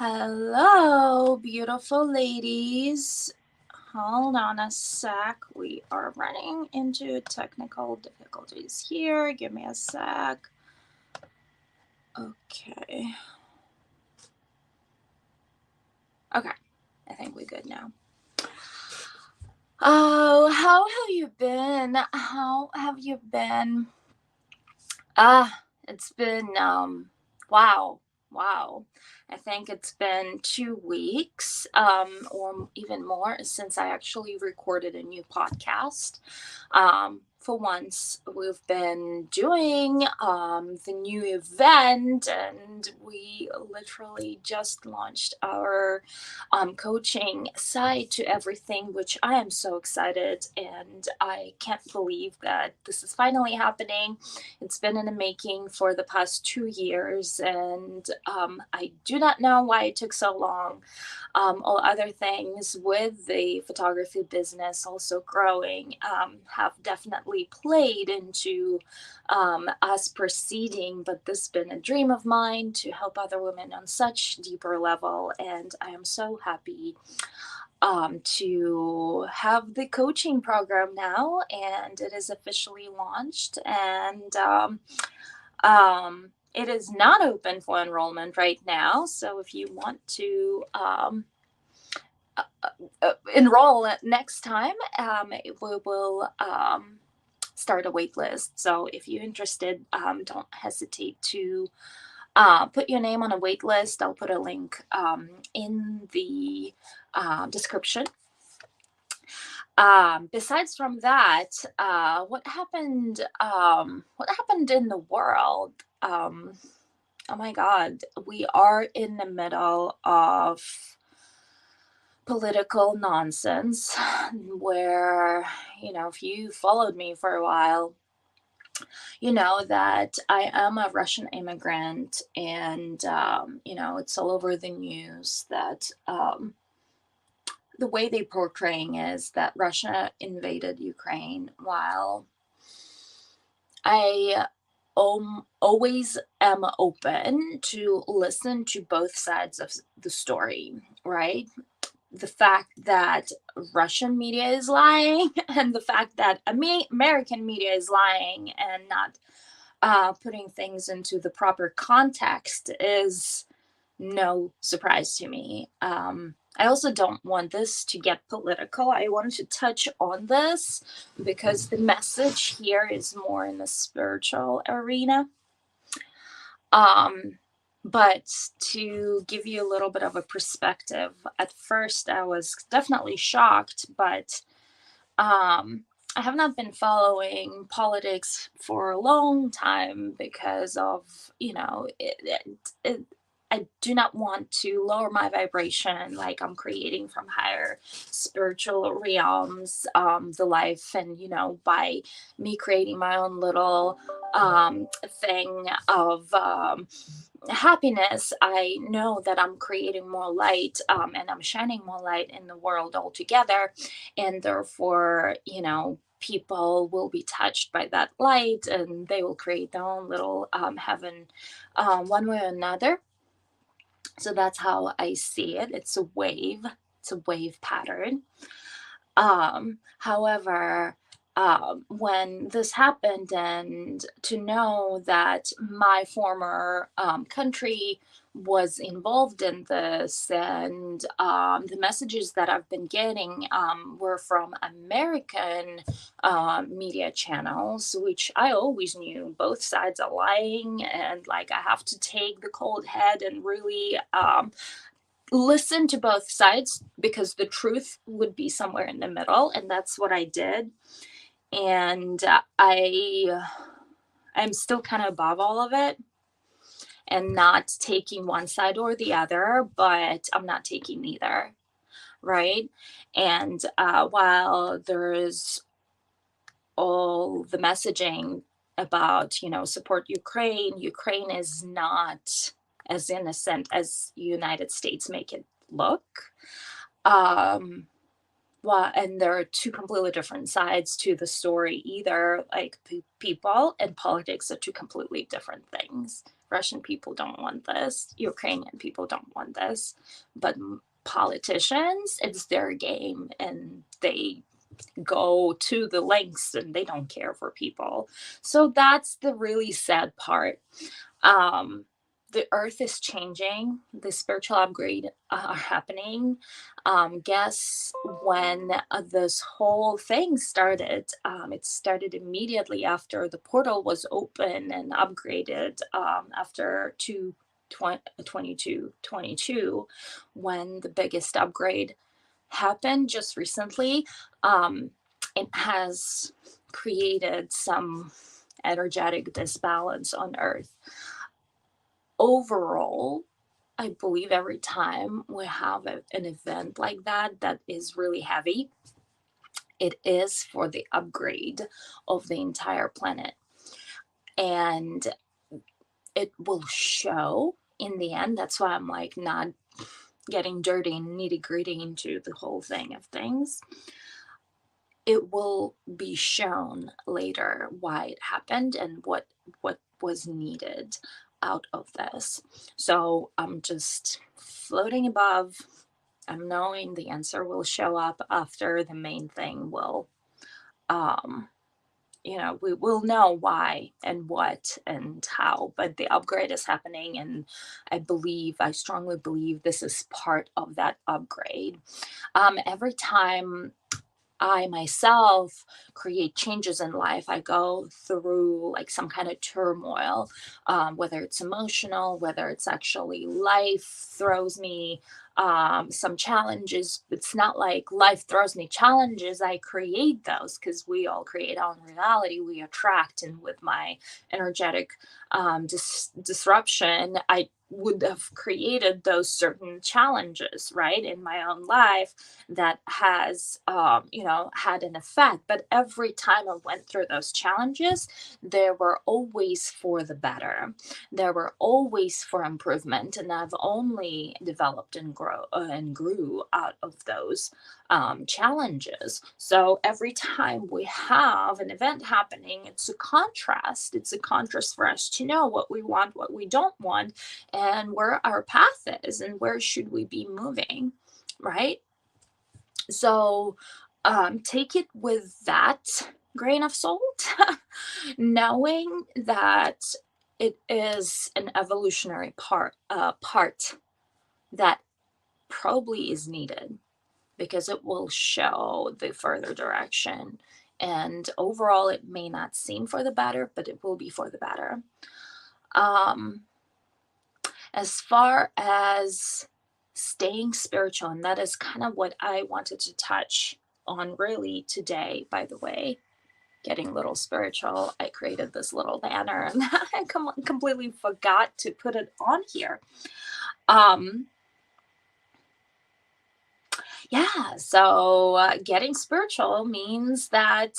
Hello, beautiful ladies. Hold on a sec. We are running into technical difficulties here. Give me a sec. Okay. Okay. I think we're good now. Oh, how have you been? How have you been? It's been wow. Wow. I think it's been 2 weeks, or even more since I actually recorded a new podcast. For once, we've been doing the new event, and we literally just launched our coaching side to everything, which I am so excited, and I can't believe that this is finally happening. It's been in the making for the past 2 years, and I do not know why it took so long. All other things with the photography business also growing have definitely played into us proceeding, but this has been a dream of mine to help other women on such deeper level, and I am so happy to have the coaching program now, and it is officially launched. And it is not open for enrollment right now. So if you want to enroll next time, we will start a wait list. So if you're interested, don't hesitate to put your name on a wait list. I'll put a link in the description. Besides from that, what happened? What happened in the world? Oh my God, we are in the middle of political nonsense where, if you followed me for a while, you know that I am a Russian immigrant, and it's all over the news that the way they portraying is that Russia invaded Ukraine, while I always am open to listen to both sides of the story, right? The fact that Russian media is lying and the fact that American media is lying and not putting things into the proper context is no surprise to me. I also don't want this to get political. I wanted to touch on this because the message here is more in the spiritual arena. But to give you a little bit of a perspective, at first I was definitely shocked, but I have not been following politics for a long time because of, I do not want to lower my vibration like I'm creating from higher spiritual realms, the life, and, by me creating my own little thing of happiness, I know that I'm creating more light, and I'm shining more light in the world altogether, and therefore, people will be touched by that light, and they will create their own little heaven, one way or another. So that's how I see it. It's a wave. It's a wave pattern. However, when this happened, and to know that my former country was involved in this, and the messages that I've been getting were from American media channels, which I always knew both sides are lying, and like I have to take the cold head and really listen to both sides, because the truth would be somewhere in the middle, and that's what I did. And I'm still kind of above all of it and not taking one side or the other, but I'm not taking neither, right? And while there is all the messaging about, support Ukraine is not as innocent as United States make it look. Well, and there are two completely different sides to the story either. Like people and politics are two completely different things. Russian people don't want this. Ukrainian people don't want this. But politicians, it's their game and they go to the lengths and they don't care for people. So that's the really sad part. um the earth is changing, the spiritual upgrade are happening. Guess when this whole thing started. It started immediately after the portal was open and upgraded, after 2222, when the biggest upgrade happened just recently. It has created some energetic disbalance on earth. Overall, I believe every time we have an event like that that is really heavy, it is for the upgrade of the entire planet. And it will show in the end. That's why I'm like not getting dirty and nitty gritty into the whole thing of things. It will be shown later why it happened and what was needed out of this. So I'm just floating above. I'm knowing the answer will show up after the main thing will, um we will know why and what and how, but the upgrade is happening, and I strongly believe this is part of that upgrade. Every time I myself create changes in life, I go through like some kind of turmoil, whether it's emotional, whether it's actually life throws me some challenges. It's not like life throws me challenges, I create those because we all create our own reality. We attract, and with my energetic disruption, I would have created those certain challenges, right, in my own life that has, had an effect. But every time I went through those challenges, they were always for the better. They were always for improvement, and I've only developed and grew out of those challenges. So every time we have an event happening, it's a contrast. It's a contrast for us to know what we want, what we don't want, and where our path is and where should we be moving, right? So take it with that grain of salt, knowing that it is an evolutionary part that probably is needed because it will show the further direction. And overall, it may not seem for the better, but it will be for the better. Um, as far as staying spiritual, and that is kind of what I wanted to touch on really today, by the way. Getting a little spiritual, I created this little banner and I completely forgot to put it on here. Um, yeah, so getting spiritual means that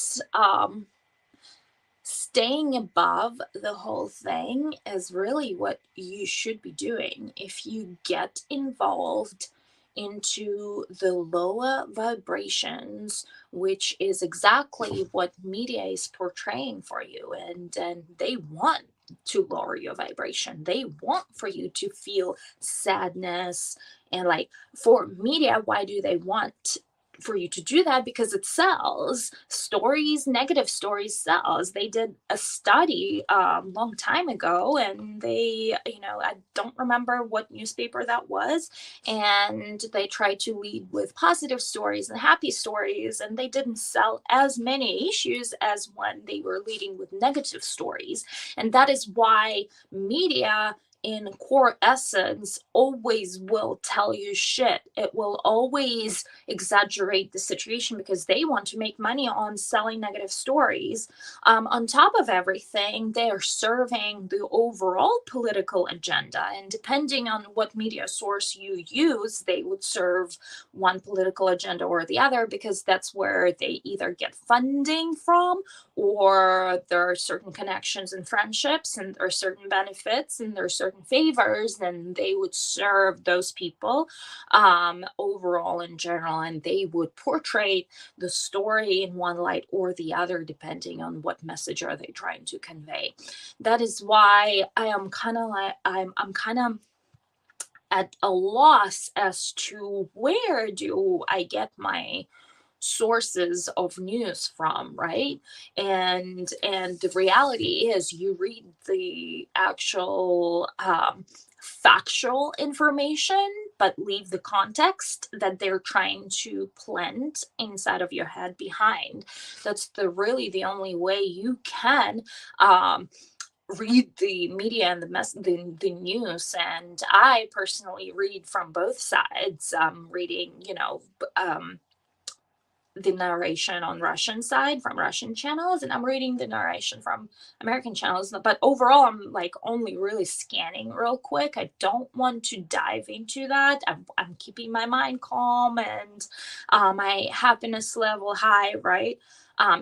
staying above the whole thing is really what you should be doing. If you get involved into the lower vibrations, which is exactly what media is portraying for you, and they want to lower your vibration. They want for you to feel sadness. And like, for media, why do they want for you to do that? Because it sells. Stories, negative stories sells. They did a study long time ago, and they, I don't remember what newspaper that was, and they tried to lead with positive stories and happy stories, and they didn't sell as many issues as when they were leading with negative stories. And that is why media in core essence always will tell you shit. It will always exaggerate the situation because they want to make money on selling negative stories. On top of everything, they are serving the overall political agenda. And depending on what media source you use, they would serve one political agenda or the other because that's where they either get funding from, or there are certain connections and friendships, and there are certain benefits, and there are certain certain favors, then they would serve those people overall in general, and they would portray the story in one light or the other, depending on what message are they trying to convey. That is why I am kind of like I'm kind of at a loss as to where do I get my sources of news from, right? And the reality is you read the actual factual information, but leave the context that they're trying to plant inside of your head behind. That's the only way you can read the media and the news. And I personally read from both sides. Reading, the narration on Russian side from Russian channels, and I'm reading the narration from American channels. But overall, I'm like only really scanning real quick. I don't want to dive into that. I'm keeping my mind calm and my happiness level high, right?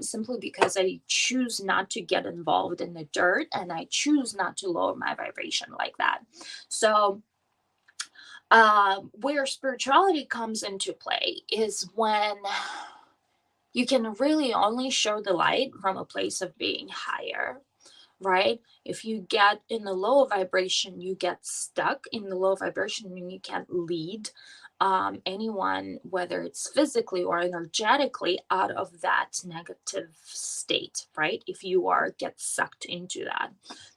Simply because I choose not to get involved in the dirt, and I choose not to lower my vibration like that. So, where spirituality comes into play is when you can really only show the light from a place of being higher, right? If you get in the low vibration, you get stuck in the low vibration and you can't lead anyone, whether it's physically or energetically, out of that negative state, right? If you are get sucked into that.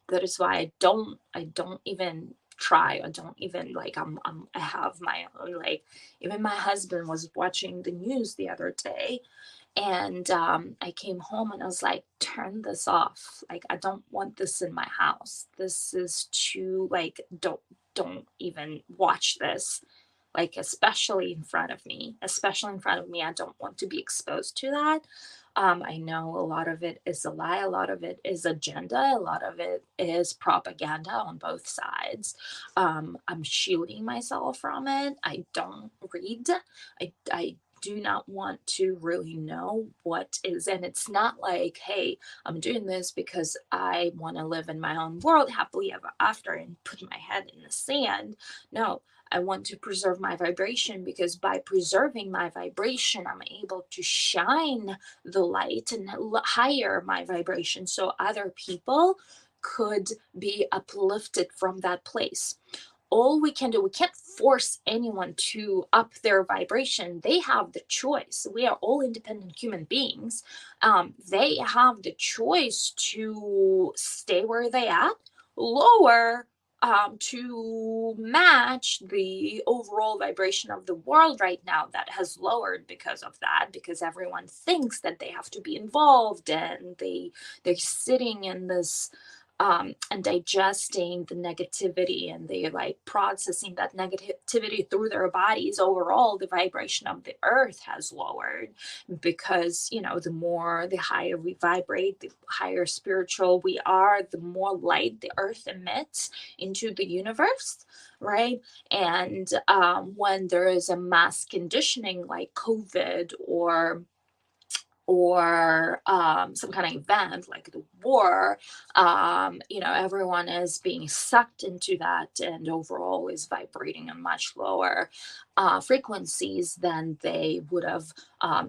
That is why I don't even try. I don't even like I have my own, like, even my husband was watching the news the other day, and I came home and I was like, turn this off. Like, I don't want this in my house. This is too, like, don't even watch this. Like, especially in front of me. Especially in front of me. I don't want to be exposed to that. I know a lot of it is a lie, a lot of it is agenda, a lot of it is propaganda on both sides. I'm shielding myself from it. I don't read. I do not want to really know what is, and it's not like, hey, I'm doing this because I want to live in my own world happily ever after and put my head in the sand. No, I want to preserve my vibration, because by preserving my vibration, I'm able to shine the light and higher my vibration so other people could be uplifted from that place. All we can do, we can't force anyone to up their vibration. They have the choice. We are all independent human beings. They have the choice to stay where they at, lower, to match the overall vibration of the world right now that has lowered because of that, because everyone thinks that they have to be involved, and they're sitting in this and digesting the negativity, and they like processing that negativity through their bodies. Overall, the vibration of the earth has lowered, because the higher we vibrate, the higher spiritual we are, the more light the earth emits into the universe, right? And when there is a mass conditioning like COVID, or some kind of event like the war, everyone is being sucked into that, and overall is vibrating on much lower frequencies than they would have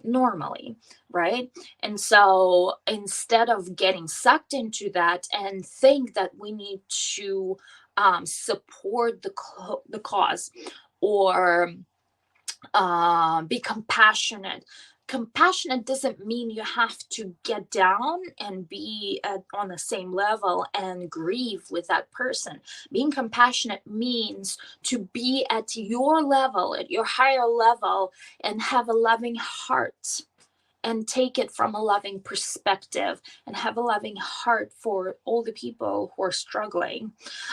normally, right? And so instead of getting sucked into that and think that we need to support the cause, or be compassionate. Compassionate doesn't mean you have to get down and be on the same level and grieve with that person. Being compassionate means to be at your level, at your higher level, and have a loving heart, and take it from a loving perspective, and have a loving heart for all the people who are struggling.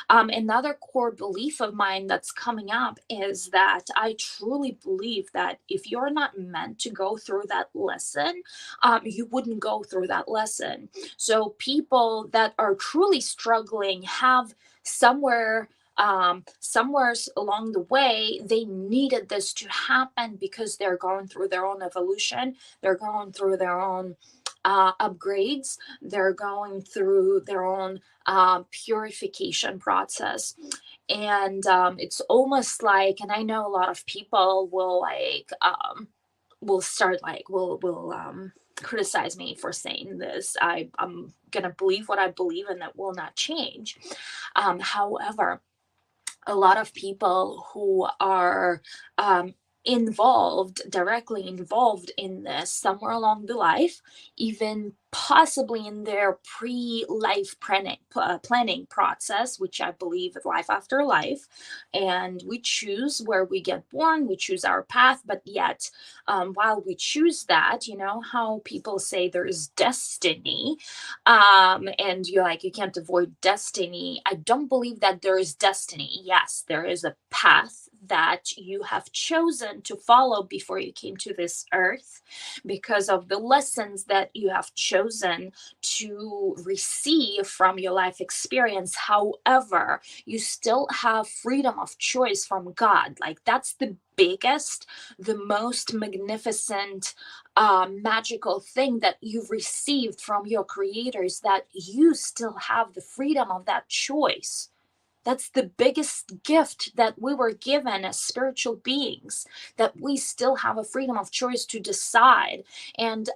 Another core belief of mine that's coming up is that I truly believe that if you're not meant to go through that lesson, you wouldn't go through that lesson. So people that are truly struggling have somewhere along the way, they needed this to happen, because they're going through their own evolution. They're going through their own upgrades. They're going through their own purification process. And it's almost like, and I know a lot of people will like, will start like, will criticize me for saying this. I'm gonna believe what I believe, and that will not change. However, a lot of people who are directly involved in this somewhere along the life, even possibly in their pre-life planning process, which I believe is life after life. And we choose where we get born, we choose our path, but yet while we choose that, you know how people say there is destiny, and you're like, you can't avoid destiny. I don't believe that there is destiny. Yes, there is a path that you have chosen to follow before you came to this earth, because of the lessons that you have chosen to receive from your life experience. However, you still have freedom of choice from God. Like, that's the biggest, the most magnificent, magical thing that you've received from your creators, that you still have the freedom of that choice. That's the biggest gift that we were given as spiritual beings, that we still have a freedom of choice to decide. And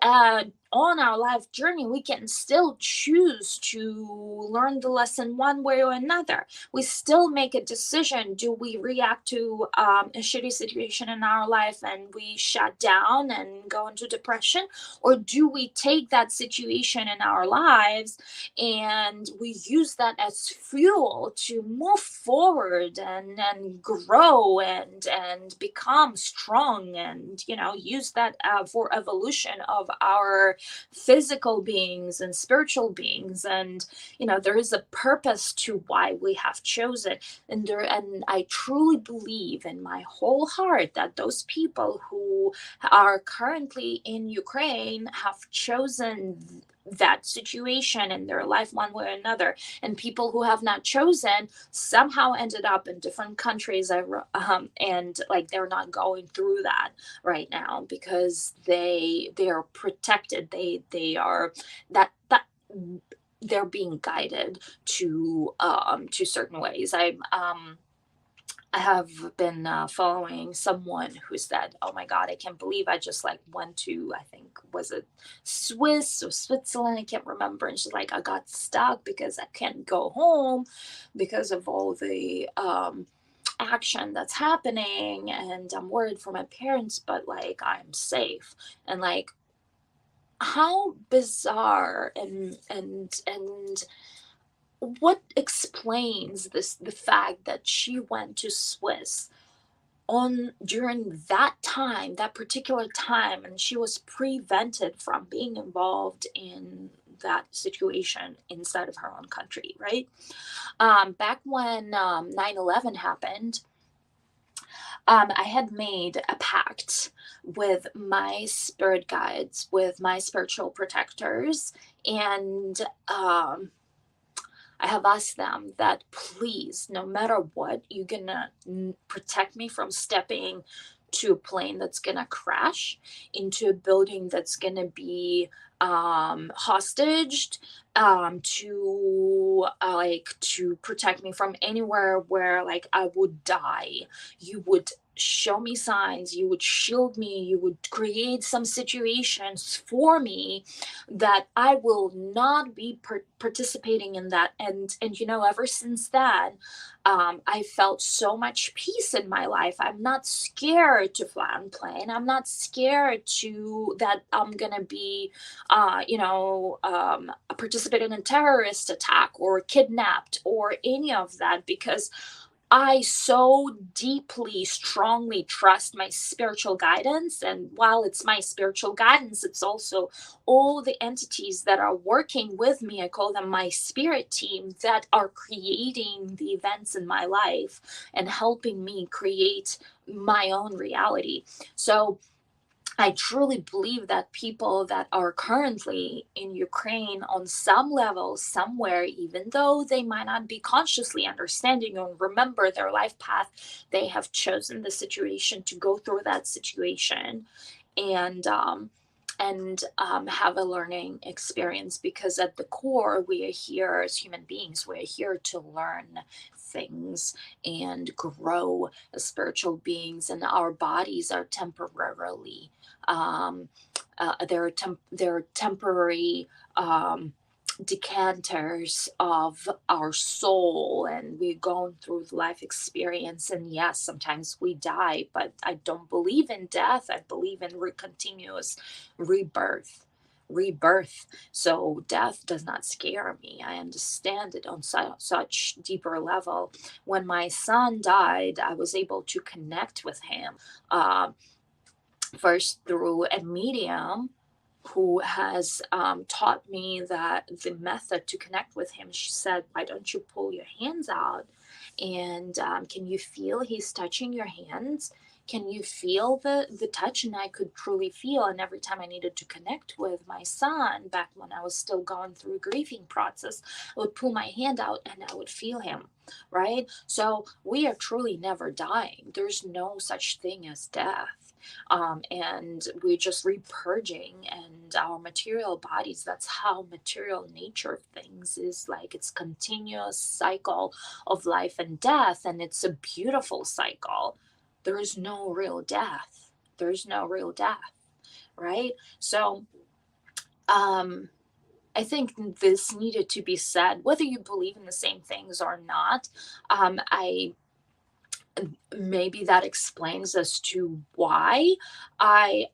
on our life journey, we can still choose to learn the lesson one way or another. We still make a decision. Do we react to a shitty situation in our life and we shut down and go into depression? Or do we take that situation in our lives and we use that as fuel to move forward and grow and become strong, and use that for evolution of our physical beings and spiritual beings? And there is a purpose to why we have chosen. And I truly believe in my whole heart that those people who are currently in Ukraine have chosen that situation in their life one way or another. And people who have not chosen somehow ended up in different countries, and like, they're not going through that right now because they are protected. They are that they're being guided to certain ways. I have been following someone who said, "Oh my God, I can't believe I just like went to, I think, was it Swiss or Switzerland? I can't remember." And she's like, "I got stuck because I can't go home because of all the action that's happening, and I'm worried for my parents, but like I'm safe." And like, how bizarre, and what explains the fact that she went to Swiss on during that particular time, and she was prevented from being involved in that situation inside of her own country, right? Back when 9/11 happened, I had made a pact with my spirit guides, with my spiritual protectors, and I have asked them that, please, no matter what, you're gonna protect me from stepping to a plane that's gonna crash, into a building that's gonna be hostaged, to protect me from anywhere where like I would die. You would show me signs, you would shield me, you would create some situations for me that I will not be participating in that. And ever since then, I felt so much peace in my life. I'm not scared to fly on plane. I'm not scared to that I'm gonna be participate in a terrorist attack or kidnapped or any of that, because I so deeply, strongly trust my spiritual guidance. And while it's my spiritual guidance, it's also all the entities that are working with me. I call them my spirit team, that are creating the events in my life and helping me create my own reality. So I truly believe that people that are currently in Ukraine on some level, somewhere, even though they might not be consciously understanding or remember their life path, they have chosen the situation to go through that situation. And and have a learning experience, because at the core we are here as human beings, we're here to learn things and grow as spiritual beings, and our bodies are temporarily um, they're temporary um, decanters of our soul, and we've gone through life experience, and yes, sometimes we die, but I don't believe in death. I believe in continuous rebirth. So death does not scare me. I understand it on such deeper level. When my son died, I was able to connect with him, uh, first through a medium who has taught me that the method to connect with him. She said, "Why don't you pull your hands out? And can you feel he's touching your hands? Can you feel the touch?" And I could truly feel. And every time I needed to connect with my son, back when I was still going through a grieving process, I would pull my hand out and I would feel him. Right? So we are truly never dying. There's no such thing as death. And we're just repurging, and our material bodies, that's how material nature of things is, like it's continuous cycle of life and death, and it's a beautiful cycle. There is no real death. There's no real death, right? So I think this needed to be said, whether you believe in the same things or not. I Maybe that explains as to why I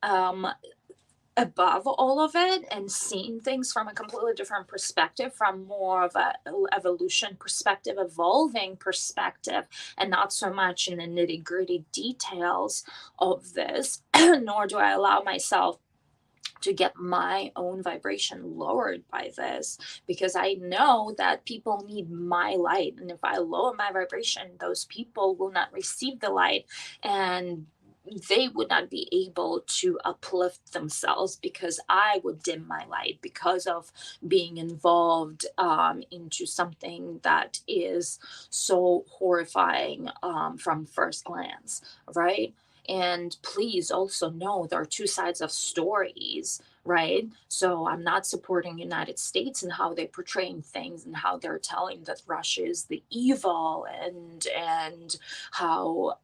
above all of it and seeing things from a completely different perspective, from more of a evolution perspective, evolving perspective, and not so much in the nitty gritty details of this. Nor do I allow myself to get my own vibration lowered by this, because I know that people need my light, and if I lower my vibration, those people will not receive the light, and they would not be able to uplift themselves, because I would dim my light because of being involved into something that is so horrifying from first glance, right? And please also know there are two sides of stories, right? So I'm not supporting United States and how they're portraying things, and how they're telling that Russia is the evil, and how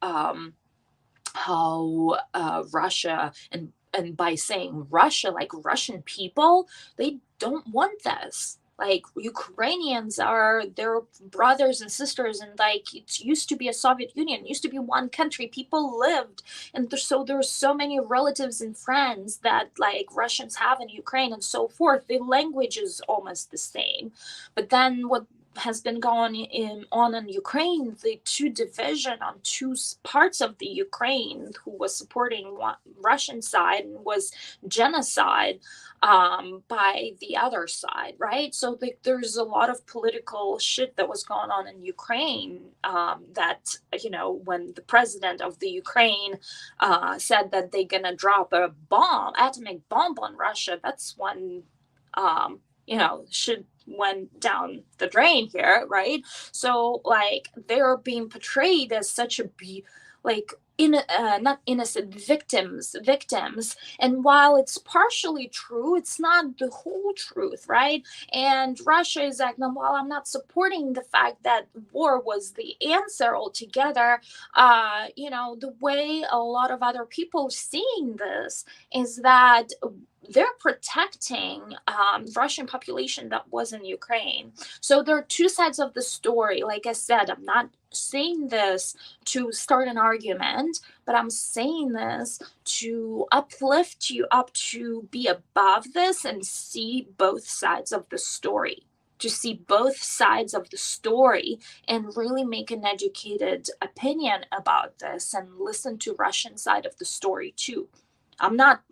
Russia, and by saying Russia, like Russian people, they don't want this. Like Ukrainians are their brothers and sisters, and like it used to be a Soviet Union, it used to be one country. People lived, and so there's so many relatives and friends that like Russians have in Ukraine and so forth. The language is almost the same, but then what has been on in Ukraine, the two division on two parts of the Ukraine, who was supporting one Russian side, and was genocide by the other side, right? So there's a lot of political shit that was going on in Ukraine, that, when the president of the Ukraine said that they're gonna drop a atomic bomb on Russia, that's when should went down the drain here, right? So like they're being portrayed as such like not innocent victims, and while it's partially true, it's not the whole truth, right? And Russia is acting, while I'm not supporting the fact that war was the answer altogether, the way a lot of other people seeing this is that they're protecting Russian population that was in Ukraine. So there are two sides of the story. Like I said, I'm not saying this to start an argument, but I'm saying this to uplift you up, to be above this and see both sides of the story. To see both sides of the story and really make an educated opinion about this, and listen to Russian side of the story too. I'm not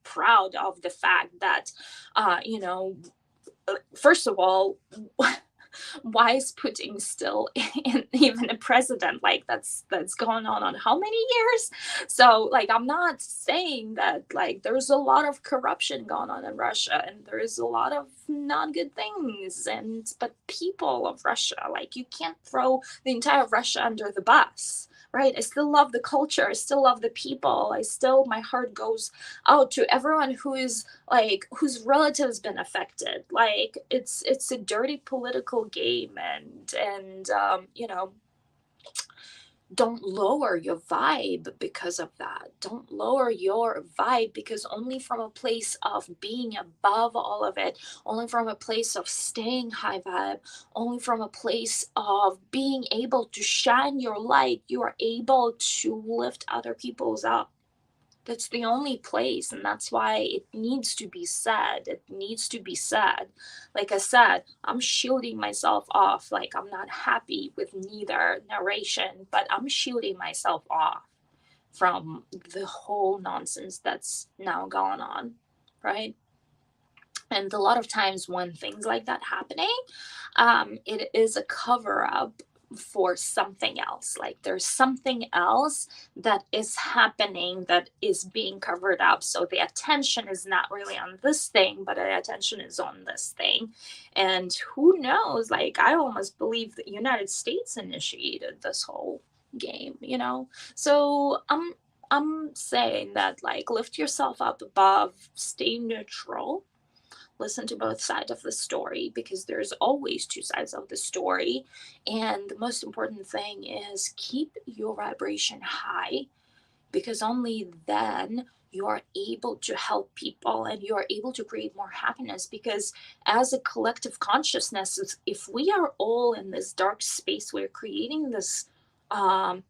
proud of the fact that, first of all, Why is Putin still even a president? Like that's going on how many years? So like I'm not saying that like there's a lot of corruption going on in Russia and there is a lot of not good things, and but people of Russia, like you can't throw the entire Russia under the bus. Right? I still love the culture. I still love the people. My heart goes out to everyone who is like whose relatives been affected. Like it's a dirty political game, and don't lower your vibe because of that. Don't lower your vibe, because only from a place of being above all of it, only from a place of staying high vibe, only from a place of being able to shine your light, you are able to lift other people's up. That's the only place, and that's why it needs to be said. It needs to be said. Like I said, I'm shielding myself off. Like I'm not happy with neither narration, but I'm shielding myself off from the whole nonsense that's now going on, right? And a lot of times when things like that happening, it is a cover up for something else. Like there's something else that is happening that is being covered up. So the attention is not really on this thing, but the attention is on this thing. And who knows? Like I almost believe the United States initiated this whole game. So I'm saying that like lift yourself up above, stay neutral, listen to both sides of the story, because there's always two sides of the story. And the most important thing is keep your vibration high, because only then you are able to help people and you are able to create more happiness. Because as a collective consciousness, if we are all in this dark space, we're creating this um,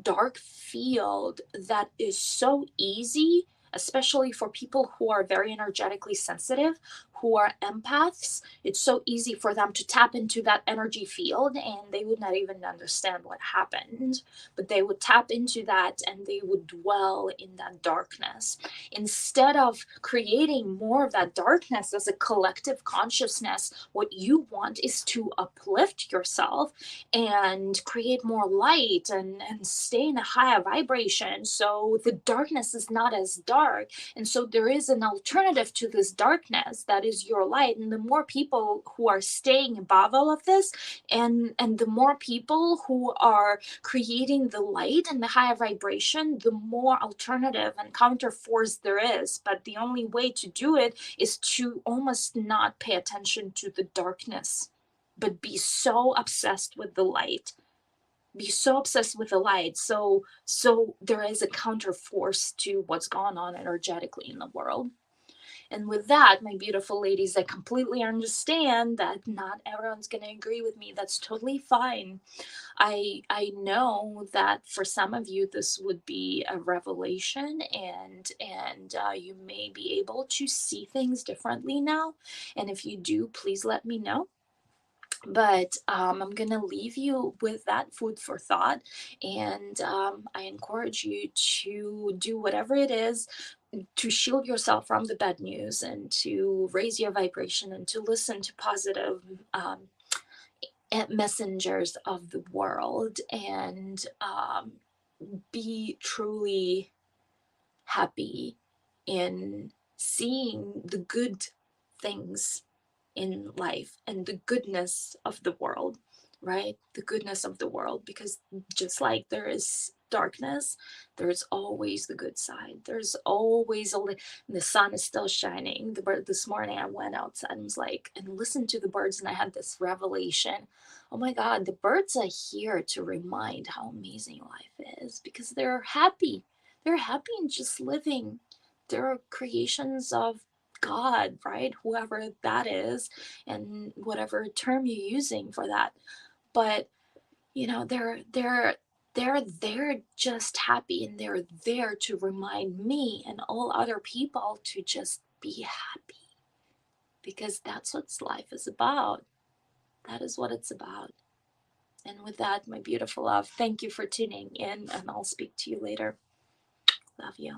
dark field that is so easy, especially for people who are very energetically sensitive, who are empaths. It's so easy for them to tap into that energy field and they would not even understand what happened, but they would tap into that and they would dwell in that darkness. Instead of creating more of that darkness as a collective consciousness, what you want is to uplift yourself and create more light and stay in a higher vibration, so the darkness is not as dark. And so there is an alternative to this darkness that is your light. And the more people who are staying above all of this, and the more people who are creating the light and the higher vibration, the more alternative and counter force there is. But the only way to do it is to almost not pay attention to the darkness, but be so obsessed with the light. Be so obsessed with the light, so there is a counter force to what's going on energetically in the world. And with that, my beautiful ladies, I completely understand that not everyone's going to agree with me. That's totally fine. I know that for some of you this would be a revelation, and you may be able to see things differently now. And if you do, please let me know. But I'm gonna leave you with that food for thought, and I encourage you to do whatever it is to shield yourself from the bad news and to raise your vibration and to listen to positive messengers of the world, and be truly happy in seeing the good things in life and the goodness of the world, right? The goodness of the world, because just like there is darkness, there's always the good side. There's always only the sun is still shining. The bird this morning I went outside and was like and listened to the birds, and I had this revelation. Oh my god, the birds are here to remind how amazing life is, because they're happy. They're happy in just living. They're creations of God, right? Whoever that is, and whatever term you're using for that. But they're just happy, and they're there to remind me and all other people to just be happy, because that's what life is about. That is what it's about. And with that, my beautiful love, thank you for tuning in, and I'll speak to you later. Love you.